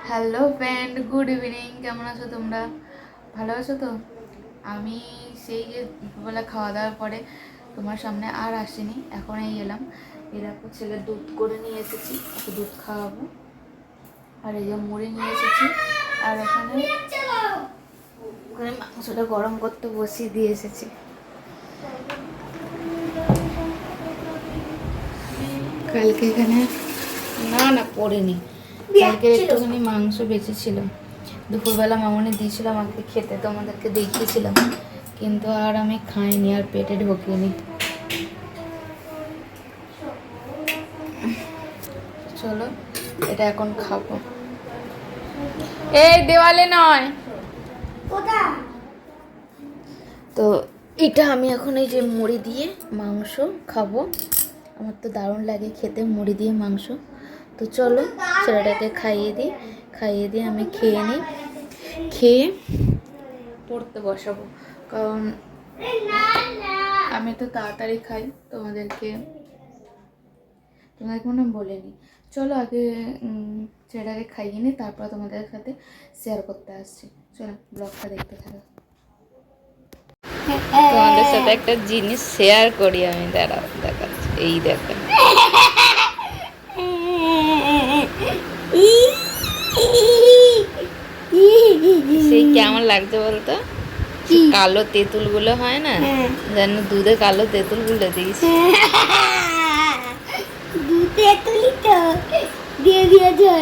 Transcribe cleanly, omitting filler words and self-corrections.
Hello friend, good evening. কেমন আছো তোমরা? ভালো আছো তো? আমি সেই যে দুপুরবেলা খাওয়া দাওয়ার পরে তোমার সামনে আর আসিনি, এখন এই এলাম। এই দেখো, ছেলে দুধ করে নিয়ে এসেছি, ওকে দুধ খাওয়াবো। আর এই যে মুড়ি নিয়ে এসেছি। আর ওখানে ওখানে মাংসটা গরম করতে বসিয়ে দিয়ে এসেছি। কালকে এখানে না না পড়েনি। কালকে একটুখানি মাংস বেঁচেছিল, দুপুরবেলা মামনি দিয়েছিল আমাকে খেতে, তোমাদেরকে দেখিয়েছিলাম, কিন্তু আর আমি খাইনি, আর পেটে ঢোকেনি। চলো এটা এখন খাবো। এই দেওয়ালে নয় তো, এটা আমি এখন এই যে মুড়ি দিয়ে মাংস খাবো। আমার তো দারুণ লাগে খেতে মুড়ি দিয়ে মাংস। তো চলো ছেলেটাকে খাইয়ে দিয়ে আমি খেয়ে নিই, খেয়ে পড়তে বসাবো। কারণ আমি তো তাড়াতাড়ি খাই, তোমাদেরকে মনে বলিনি। চলো আগে ছেলেটাকে খাইয়ে নিই, তারপর তোমাদের সাথে শেয়ার করতে আসছি। চলো ব্লগটা দেখতে থাকো। তোমাদের সাথে একটা জিনিস শেয়ার করি আমি, দাঁড়াও দেখাচ্ছি। এই দেখো, সেই কেমন লাগছে বলতো? কালো তেঁতুল গুলো হয় না, যেন দুধে কালো তেঁতুল গুলো দিস। দুধ তেঁতুলি তো দিয়ে দিয়েছে।